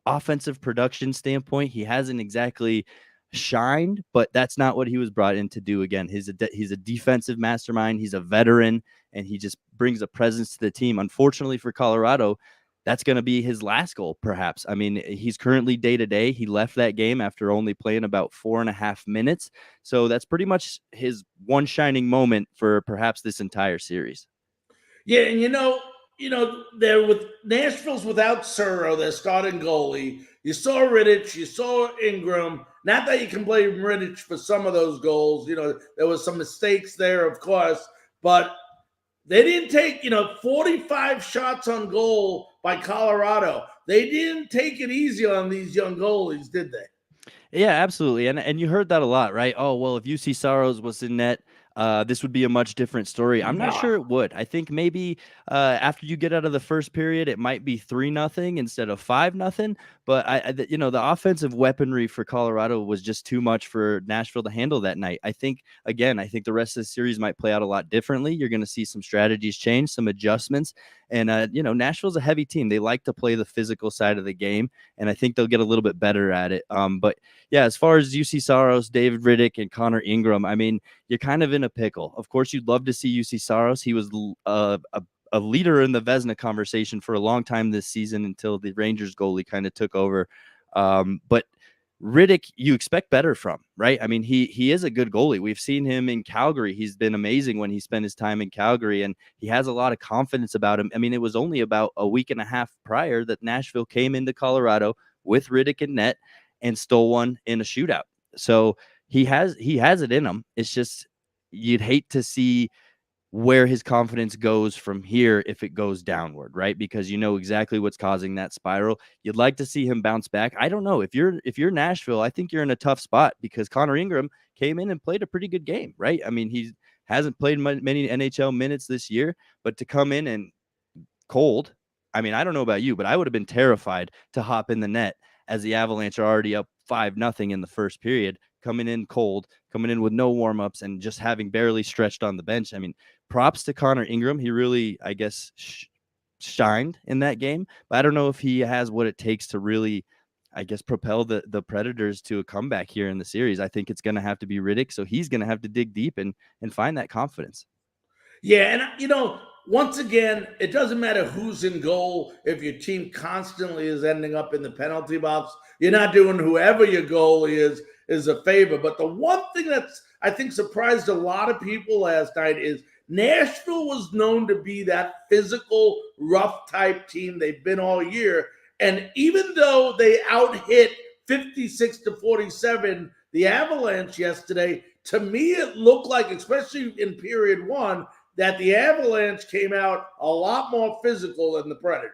offensive production standpoint, he hasn't exactly shined, but that's not what he was brought in to do. Again, he's a defensive mastermind. He's a veteran, and he just brings a presence to the team. Unfortunately for Colorado, that's going to be his last goal, perhaps. I mean, he's currently day-to-day. He left that game after only playing about 4.5 minutes. So that's pretty much his one shining moment for perhaps this entire series. Yeah, and they're with Nashville's without Suro, their starting goalie. You saw Rittich, you saw Ingram. Not that you can blame Rittich for some of those goals. There was some mistakes there, of course, but they didn't take, 45 shots on goal by Colorado. They didn't take it easy on these young goalies, did they? Yeah, absolutely. And you heard that a lot, right? Oh, well, if UC Saros was in net, this would be a much different story. I'm not sure it would. I think maybe after you get out of the first period, it might be 3-0 instead of 5-0. But the offensive weaponry for Colorado was just too much for Nashville to handle that night. I think the rest of the series might play out a lot differently. You're going to see some strategies change, some adjustments. And, Nashville's a heavy team. They like to play the physical side of the game, and I think they'll get a little bit better at it. But yeah, as far as UC Saros, David Rittich, and Connor Ingram, I mean, you're kind of in a pickle. Of course, you'd love to see UC Saros. He was a leader in the Vezina conversation for a long time this season until the Rangers goalie kind of took over. But Rittich, you expect better from, right? I mean, he is a good goalie. We've seen him in Calgary. He's been amazing when he spent his time in Calgary, and he has a lot of confidence about him. I mean, it was only about a week and a half prior that Nashville came into Colorado with Rittich in net and stole one in a shootout. So he has it in him. It's just you'd hate to see where his confidence goes from here if it goes downward, right? Because you know exactly what's causing that spiral. You'd like to see him bounce back. I don't know. If you're Nashville, I think you're in a tough spot because Connor Ingram came in and played a pretty good game, right? I mean, he hasn't played many NHL minutes this year, but to come in and cold, I mean, I don't know about you, but I would have been terrified to hop in the net as the Avalanche are already up 5-0 in the first period, coming in cold, coming in with no warm-ups and just having barely stretched on the bench. I mean, props to Connor Ingram. He really, I guess, shined in that game, but I don't know if he has what it takes to really, I guess, propel the Predators to a comeback here in the series. I think it's going to have to be Rittich, so he's going to have to dig deep and find that confidence. Yeah, and once again, it doesn't matter who's in goal. If your team constantly is ending up in the penalty box, you're not doing whoever your goalie is a favor. But the one thing that's, I think, surprised a lot of people last night is Nashville was known to be that physical, rough type team they've been all year. And even though they out-hit 56-47 the Avalanche yesterday, to me it looked like, especially in period one, that the Avalanche came out a lot more physical than the Predators.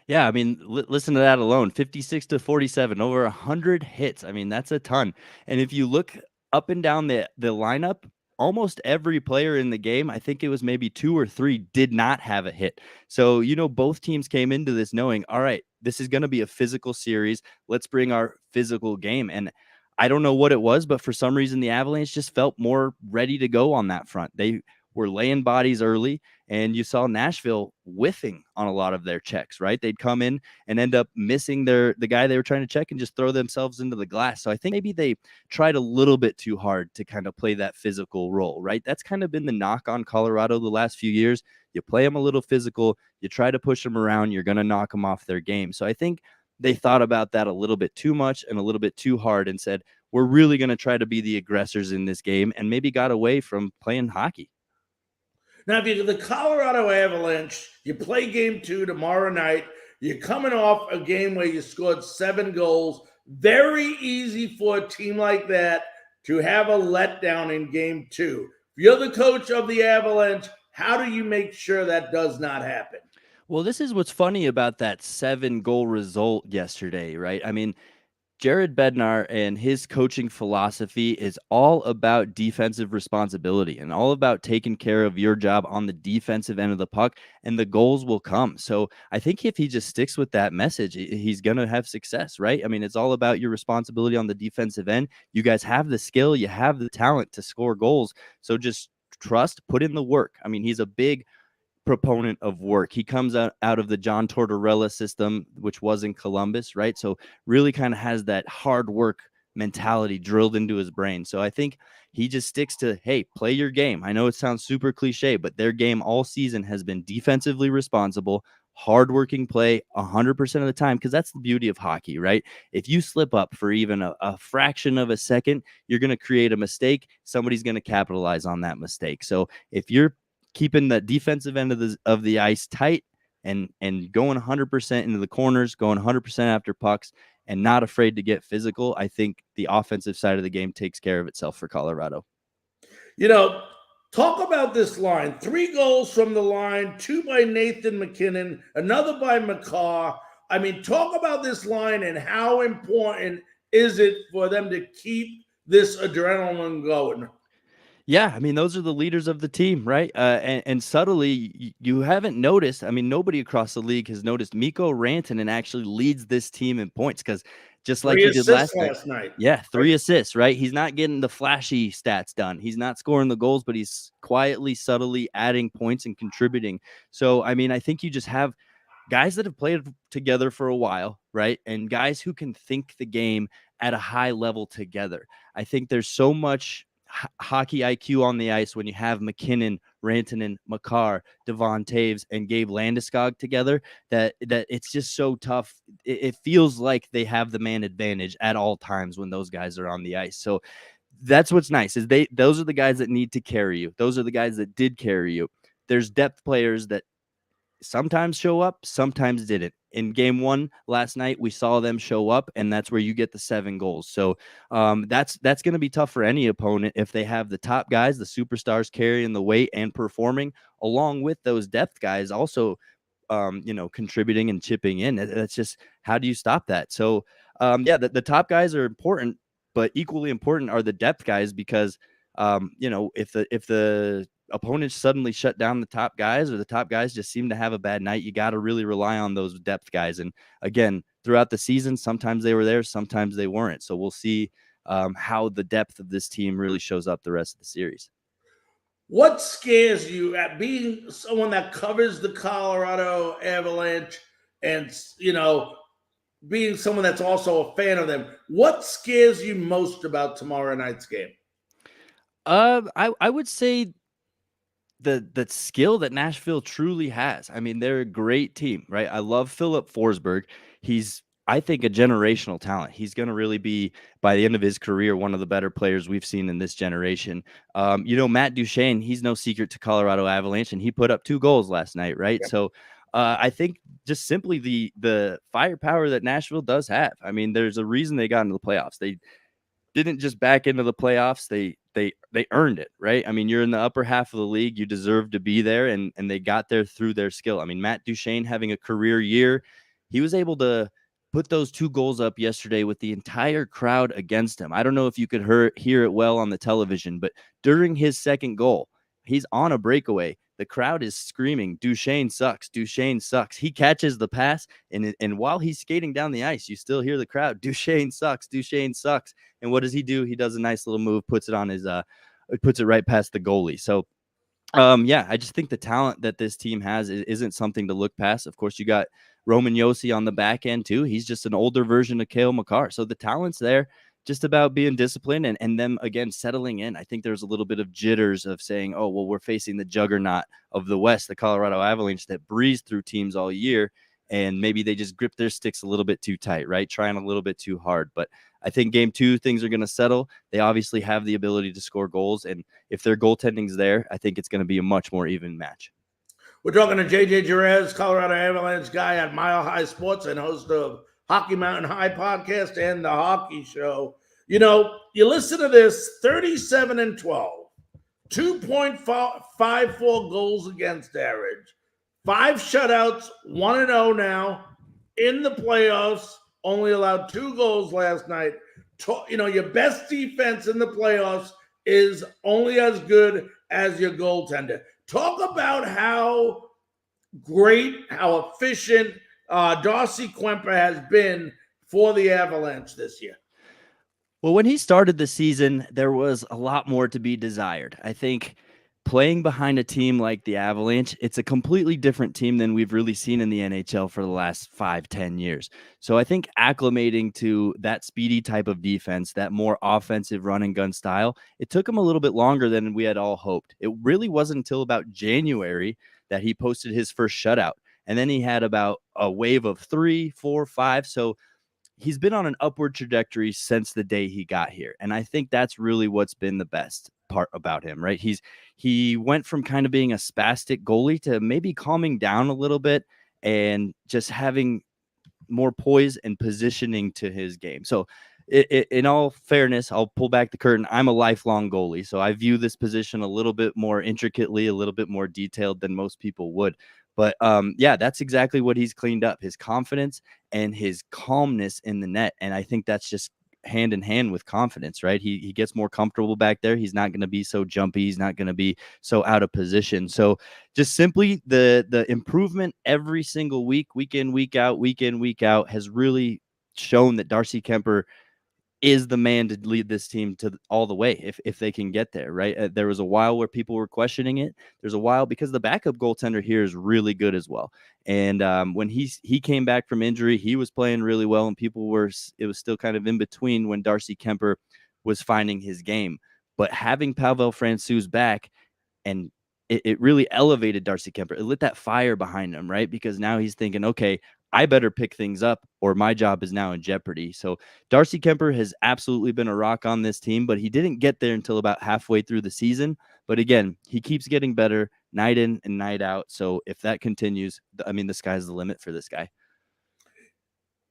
Yeah, I mean, listen to that alone. 56-47, over 100 hits. I mean, that's a ton. And if you look up and down the lineup, almost every player in the game, I think it was maybe 2 or 3, did not have a hit. So, both teams came into this knowing, all right, this is going to be a physical series. Let's bring our physical game. And I don't know what it was, but for some reason, the Avalanche just felt more ready to go on that front. They were laying bodies early, and you saw Nashville whiffing on a lot of their checks, right? They'd come in and end up missing the guy they were trying to check and just throw themselves into the glass. So I think maybe they tried a little bit too hard to kind of play that physical role, right? That's kind of been the knock on Colorado the last few years. You play them a little physical, you try to push them around, you're going to knock them off their game. So I think they thought about that a little bit too much and a little bit too hard and said, we're really going to try to be the aggressors in this game, and maybe got away from playing hockey. Now, if you're the Colorado Avalanche, you play game 2 tomorrow night. You're coming off a game where you scored 7 goals. Very easy for a team like that to have a letdown in game 2. If you're the coach of the Avalanche, how do you make sure that does not happen? Well, this is what's funny about that 7-goal result yesterday, right? I mean, Jared Bednar and his coaching philosophy is all about defensive responsibility and all about taking care of your job on the defensive end of the puck, and the goals will come. So I think if he just sticks with that message, he's going to have success, right? I mean, it's all about your responsibility on the defensive end. You guys have the skill, you have the talent to score goals. So just trust, put in the work. I mean, he's a big proponent of work. He comes out of the John Tortorella system, which was in Columbus, right? So really kind of has that hard work mentality drilled into his brain. So I think he just sticks to, hey, play your game. I know it sounds super cliche, but their game all season has been defensively responsible, hardworking play 100% of the time, because that's the beauty of hockey, right? If you slip up for even a fraction of a second, you're going to create a mistake. Somebody's going to capitalize on that mistake. So if you're keeping the defensive end of the ice tight and going 100% into the corners, going 100% after pucks, and not afraid to get physical, I think the offensive side of the game takes care of itself for Colorado. Talk about this line. 3 goals from the line, 2 by Nathan MacKinnon, another by McCarr. I mean, talk about this line and how important is it for them to keep this adrenaline going? Yeah, I mean, those are the leaders of the team, right? And subtly, you haven't noticed. I mean, nobody across the league has noticed. Mikko Rantanen actually leads this team in points, because just like he did last night. Yeah, 3 assists, right? He's not getting the flashy stats done. He's not scoring the goals, but he's quietly, subtly adding points and contributing. So, I mean, I think you just have guys that have played together for a while, right? And guys who can think the game at a high level together. I think there's so much hockey IQ on the ice when you have MacKinnon, Rantanen, Makar, Devon Taves, and Gabe Landeskog together, that it's just so tough. It feels like they have the man advantage at all times when those guys are on the ice. So that's what's nice, is those are the guys that need to carry you. Those are the guys that did carry you. There's depth players that sometimes show up, sometimes didn't. In game 1 last night, we saw them show up, and that's where you get the 7 goals. So that's going to be tough for any opponent if they have the top guys, the superstars, carrying the weight and performing, along with those depth guys also contributing and chipping in. That's just, how do you stop that? So the top guys are important, but equally important are the depth guys, because if the opponents suddenly shut down the top guys, or the top guys just seem to have a bad night, you got to really rely on those depth guys. And again, throughout the season, sometimes they were there, sometimes they weren't. So we'll see how the depth of this team really shows up the rest of the series. What scares you at being someone that covers the Colorado Avalanche and, being someone that's also a fan of them? What scares you most about tomorrow night's game? I would say the skill that Nashville truly has. I mean, they're a great team, right? I love Philip Forsberg. I think, a generational talent. He's going to really be, by the end of his career, one of the better players we've seen in this generation. Matt Duchene, he's no secret to Colorado Avalanche, and he put up 2 goals last night, right? Yep. So I think just simply the firepower that Nashville does have. I mean, there's a reason they got into the playoffs. They didn't just back into the playoffs. They earned it, right? I mean, you're in the upper half of the league. You deserve to be there, and they got there through their skill. I mean, Matt Duchene having a career year, he was able to put those 2 goals up yesterday with the entire crowd against him. I don't know if you could hear it well on the television, but during his second goal, he's on a breakaway. The crowd is screaming, "Duchene sucks, Duchene sucks." He catches the pass, and while he's skating down the ice, you still hear the crowd, "Duchene sucks, Duchene sucks." And what does he do? He does a nice little move, puts it on his puts it right past the goalie. So I just think the talent that this team has isn't something to look past. Of course, you got Roman Josi on the back end too. He's just an older version of Cale Makar. So the talent's there, just about being disciplined and them, again, settling in. I think there's a little bit of jitters of saying, oh, well, we're facing the juggernaut of the West, the Colorado Avalanche, that breezed through teams all year. And maybe they just grip their sticks a little bit too tight, right? Trying a little bit too hard. But I think game 2, things are going to settle. They obviously have the ability to score goals. And if their goaltending's there, I think it's going to be a much more even match. We're talking to J.J. Jerez, Colorado Avalanche guy at Mile High Sports and host of Hockey Mountain High podcast and the Hockey Show. You listen to this, 37-12, 2.54 goals against average, 5 shutouts, 1-0 now in the playoffs, only allowed 2 goals last night. Your best defense in the playoffs is only as good as your goaltender. Talk about how great, how efficient Darcy Kuemper has been for the Avalanche this year. Well, when he started the season, there was a lot more to be desired. I think playing behind a team like the Avalanche, it's a completely different team than we've really seen in the NHL for the last 5-10 years. So I think acclimating to that speedy type of defense, that more offensive run and gun style, it took him a little bit longer than we had all hoped. It really wasn't until about January that he posted his first shutout. And then he had about a wave of 3, 4, 5. So he's been on an upward trajectory since the day he got here. And I think that's really what's been the best part about him, right? He went from kind of being a spastic goalie to maybe calming down a little bit and just having more poise and positioning to his game. So in all fairness, I'll pull back the curtain. I'm a lifelong goalie, so I view this position a little bit more intricately, a little bit more detailed than most people would. But that's exactly what he's cleaned up, his confidence and his calmness in the net. And I think that's just hand in hand with confidence, right? He gets more comfortable back there. He's not going to be so jumpy. He's not going to be so out of position. So just simply the improvement every single week, week in, week out, has really shown that Darcy Kuemper is the man to lead this team to all the way if they can get there, right? There was a while where people were questioning it. There's a while because the backup goaltender here is really good as well. And when he came back from injury, he was playing really well, and it was still kind of in between when Darcy Kuemper was finding his game. But having Pavel Francouz back, and it really elevated Darcy Kuemper. It lit that fire behind him, right? Because now he's thinking, okay, I better pick things up or my job is now in jeopardy. So Darcy Kuemper has absolutely been a rock on this team, but he didn't get there until about halfway through the season. But again, he keeps getting better night in and night out. So if that continues, I mean, the sky's the limit for this guy.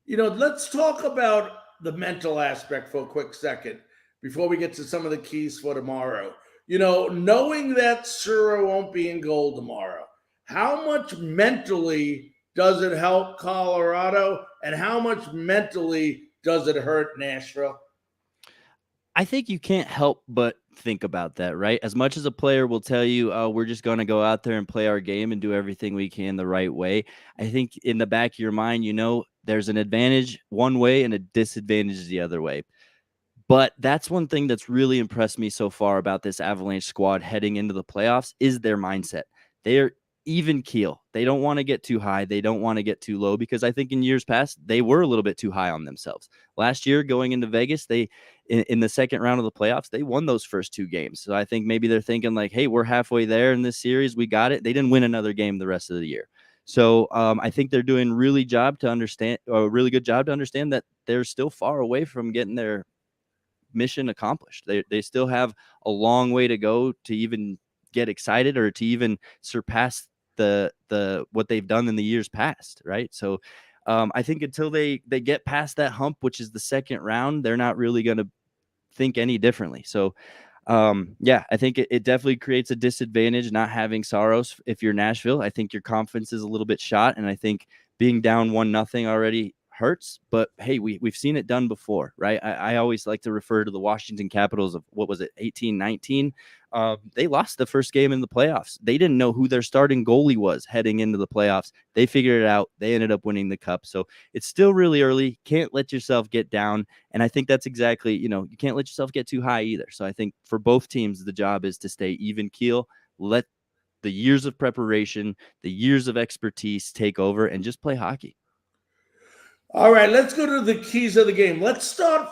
Let's talk about the mental aspect for a quick second before we get to some of the keys for tomorrow. Knowing that Sura won't be in goal tomorrow, how much mentally does it help Colorado, and how much mentally does it hurt Nashville? I think you can't help but think about that, right? As much as a player will tell you, oh, we're just going to go out there and play our game and do everything we can the right way, I think in the back of your mind, there's an advantage one way and a disadvantage the other way. But that's one thing that's really impressed me so far about this Avalanche squad heading into the playoffs is their mindset. They're even keel. They don't want to get too high. They don't want to get too low, because I think in years past, they were a little bit too high on themselves. Last year, going into Vegas, in the second round of the playoffs, they won those first 2 games. So I think maybe they're thinking like, hey, we're halfway there in this series. We got it. They didn't win another game the rest of the year. So I think they're doing a really good job to understand that they're still far away from getting their mission accomplished. They still have a long way to go to even get excited or to even surpass the what they've done in the years past, right? So I think until they get past that hump, which is the second round, they're not really going to think any differently. So I think it definitely creates a disadvantage not having Saros. If you're Nashville, I think your confidence is a little bit shot, and I think being down 1-0 already hurts. But hey, we've seen it done before, right? I always like to refer to the Washington Capitals of, what was it, 18-19. They lost the first game in the playoffs. They didn't know who their starting goalie was heading into the playoffs. They figured it out. They ended up winning the cup. So it's still really early. Can't let yourself get down. And I think that's exactly, you can't let yourself get too high either. So I think for both teams, the job is to stay even keel, let the years of preparation, the years of expertise take over, and just play hockey. All right, let's go to the keys of the game. Let's go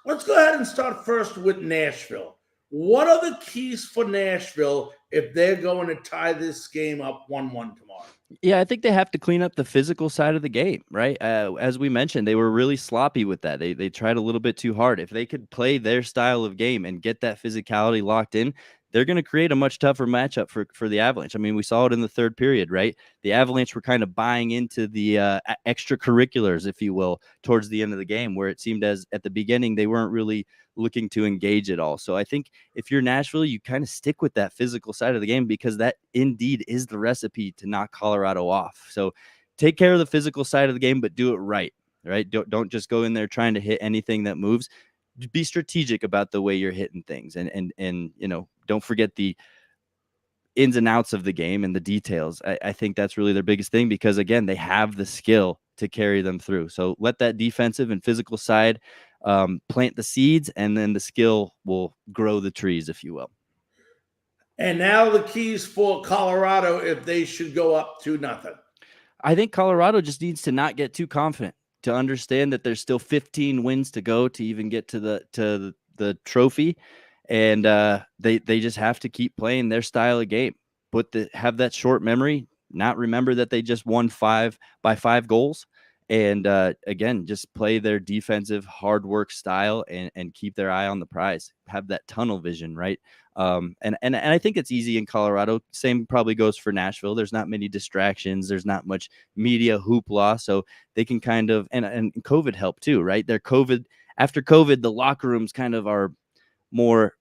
ahead and start first with Nashville. What are the keys for Nashville if they're going to tie this game up 1-1 tomorrow? Yeah, I think they have to clean up the physical side of the game, right? As we mentioned, they were really sloppy with that. They tried a little bit too hard. If they could play their style of game and get that physicality locked in, they're going to create a much tougher matchup for the Avalanche. I mean, we saw it in the third period, right? The Avalanche were kind of buying into the extracurriculars, if you will, towards the end of the game, where it seemed as at the beginning they weren't really looking to engage at all. So I think if you're Nashville, you kind of stick with that physical side of the game, because that indeed is the recipe to knock Colorado off. So take care of the physical side of the game, but do it right? Don't just go in there trying to hit anything that moves. Be strategic about the way you're hitting things, and don't forget the ins and outs of the game and the details. I think that's really their biggest thing, because again, they have the skill to carry them through. So let that defensive and physical side plant the seeds, and then the skill will grow the trees, if you will. And now the keys for Colorado if they should go up 2-0. I think Colorado just needs to not get too confident, to understand that there's still 15 wins to go to even get to the trophy. And they just have to keep playing their style of game. Have that short memory, not remember that they just won 5 goals. And again, just play their defensive hard work style and keep their eye on the prize. Have that tunnel vision, right? And I think it's easy in Colorado. Same probably goes for Nashville. There's not many distractions. There's not much media hoopla, so they can kind of and COVID helped too, right? After COVID, the locker rooms kind of are more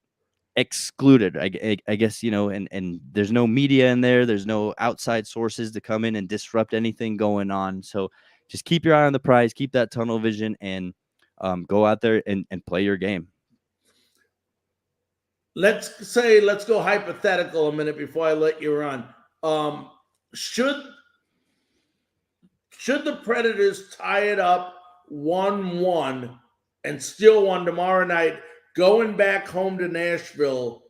excluded, I guess, and there's no media in there. There's no outside sources to come in and disrupt anything going on. So just keep your eye on the prize, keep that tunnel vision, and go out there and play your game. Let's go hypothetical a minute before I let you run. Should the Predators tie it up 1-1 and still won tomorrow night, going back home to Nashville,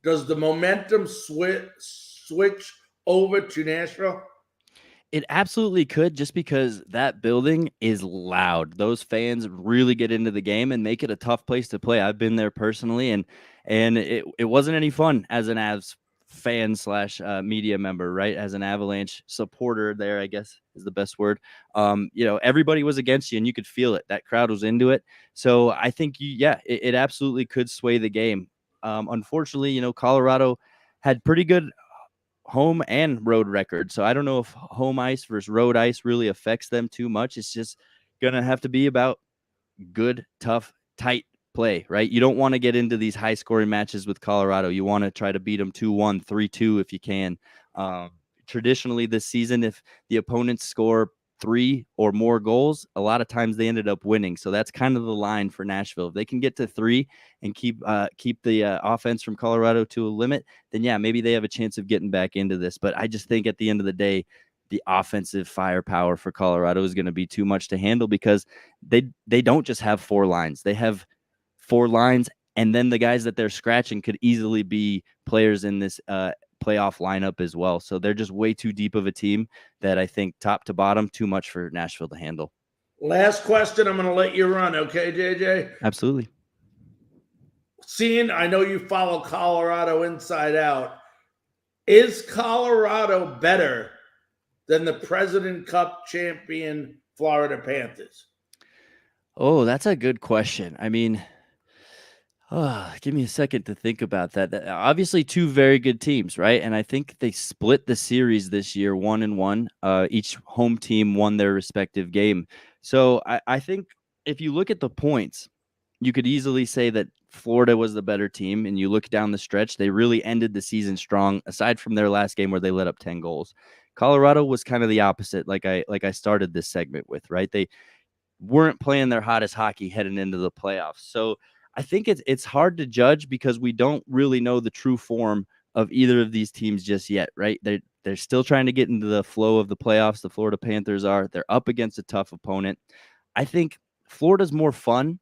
does the momentum switch over to Nashville? It absolutely could, just because that building is loud. Those fans really get into the game and make it a tough place to play. I've been there personally, and it wasn't any fun as an Avs fan / media member, right? As an Avalanche supporter there, I guess is the best word. Everybody was against you and you could feel it. That crowd was into it. So I think, it absolutely could sway the game. Unfortunately, Colorado had pretty good home and road record. So I don't know if home ice versus road ice really affects them too much. It's just going to have to be about good, tough, tight play, right? You don't want to get into these high scoring matches with Colorado. You want to try to beat them 2-1, 3-2 if you can. Traditionally this season, if the opponents score 3 or more goals, a lot of times they ended up winning. So that's kind of the line for Nashville. If they can get to 3 and keep the offense from Colorado to a limit, then maybe they have a chance of getting back into this. But I just think at the end of the day, the offensive firepower for Colorado is going to be too much to handle, because they don't just have 4 lines. They have 4 lines, and then the guys that they're scratching could easily be players in this playoff lineup as well. So they're just way too deep of a team that I think top to bottom, too much for Nashville to handle. Last question. I'm going to let you run. Okay, JJ? Absolutely. I know you follow Colorado inside out. Is Colorado better than the President Cup champion Florida Panthers? Oh, that's a good question. I mean, give me a second to think about that. Obviously, two very good teams, right? And I think they split the series this year, 1-1. Each home team won their respective game. So I think if you look at the points, you could easily say that Florida was the better team. And you look down the stretch, they really ended the season strong, aside from their last game where they let up 10 goals. Colorado was kind of the opposite, like I started this segment with, right? They weren't playing their hottest hockey heading into the playoffs. So I think it's hard to judge because we don't really know the true form of either of these teams just yet, right? They're still trying to get into the flow of the playoffs. The Florida Panthers are. They're up against a tough opponent. I think Florida's more fun.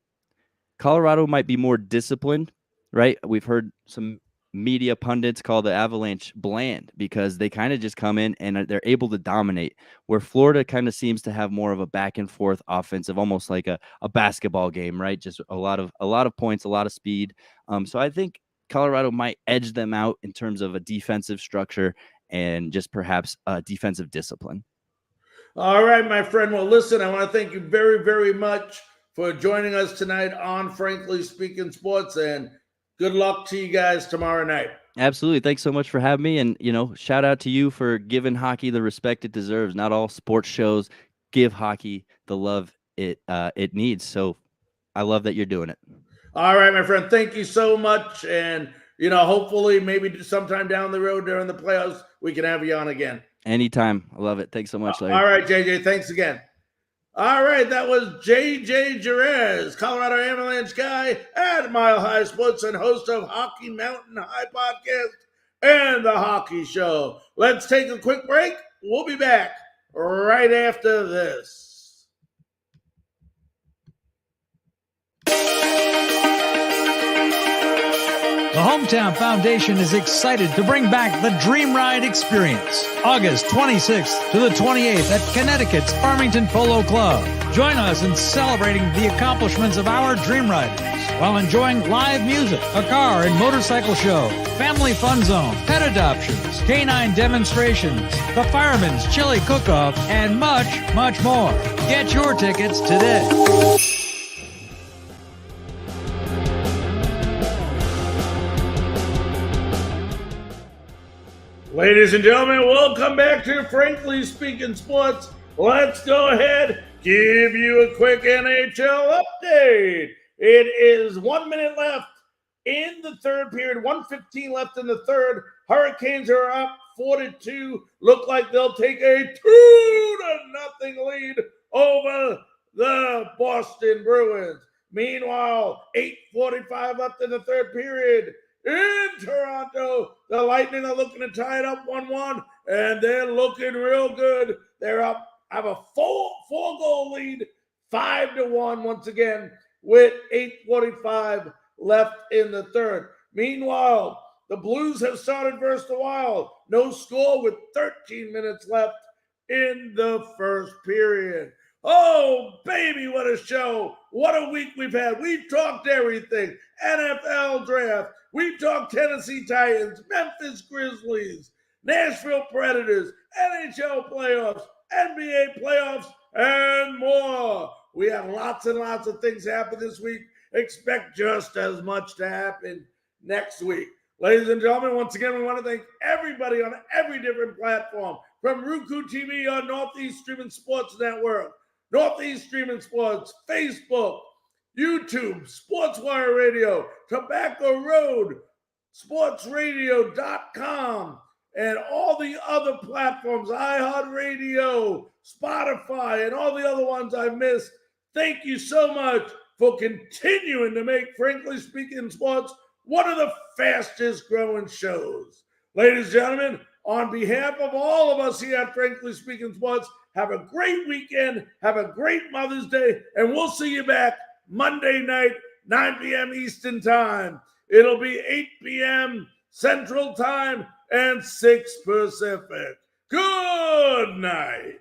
Colorado might be more disciplined, right? We've heard some media pundits call the Avalanche bland because they kind of just come in and they're able to dominate, where Florida kind of seems to have more of a back and forth offensive, almost like a basketball game, right? Just a lot of points, a lot of speed. So I think Colorado might edge them out in terms of a defensive structure and just perhaps defensive discipline. All right, my friend. Well, listen, I want to thank you very, very much for joining us tonight on Frankly Speaking Sports, and good luck to you guys tomorrow night. Absolutely. Thanks so much for having me. And, shout out to you for giving hockey the respect it deserves. Not all sports shows give hockey the love it needs. So I love that you're doing it. All right, my friend. Thank you so much. And, hopefully maybe sometime down the road during the playoffs, we can have you on again. Anytime. I love it. Thanks so much, Larry. All right, JJ. Thanks again. All right, that was J.J. Jerez, Colorado Avalanche guy at Mile High Sports and host of Hockey Mountain High Podcast and The Hockey Show. Let's take a quick break. We'll be back right after this. The Hometown Foundation is excited to bring back the Dream Ride experience, August 26th to the 28th at Connecticut's Farmington Polo Club. Join us in celebrating the accomplishments of our Dream Riders while enjoying live music, a car and motorcycle show, family fun zone, pet adoptions, canine demonstrations, the Fireman's Chili Cook-Off, and much, much more. Get your tickets today. Ladies and gentlemen, welcome back to Frankly Speaking Sports. Let's go ahead, give you a quick NHL update. It is 1 minute left in the third period, 1:15 left in the third. Hurricanes are up 4-2. Look like they'll take a 2-0 lead over the Boston Bruins. Meanwhile, 8:45 left in the third period. In Toronto, the Lightning are looking to tie it up 1-1, and they're looking real good. They're up, have a four-goal lead, 5-1 once again, with 8:45 left in the third. Meanwhile, the Blues have started versus the Wild. No score with 13 minutes left in the first period. Oh, baby, what a show. What a week we've had. We've talked everything. NFL draft. We've talked Tennessee Titans, Memphis Grizzlies, Nashville Predators, NHL playoffs, NBA playoffs, and more. We have lots and lots of things happen this week. Expect just as much to happen next week. Ladies and gentlemen, once again, we want to thank everybody on every different platform, from Roku TV on Northeast Streaming Sports Network, Northeast Streaming Sports, Facebook, YouTube, SportsWire Radio, Tobacco Road, SportsRadio.com, and all the other platforms, iHeartRadio, Spotify, and all the other ones I missed. Thank you so much for continuing to make Frankly Speaking Sports one of the fastest growing shows. Ladies and gentlemen, on behalf of all of us here at Frankly Speaking Sports, have a great weekend, have a great Mother's Day, and we'll see you back Monday night, 9 p.m. Eastern Time. It'll be 8 p.m. Central Time and 6 Pacific. Good night.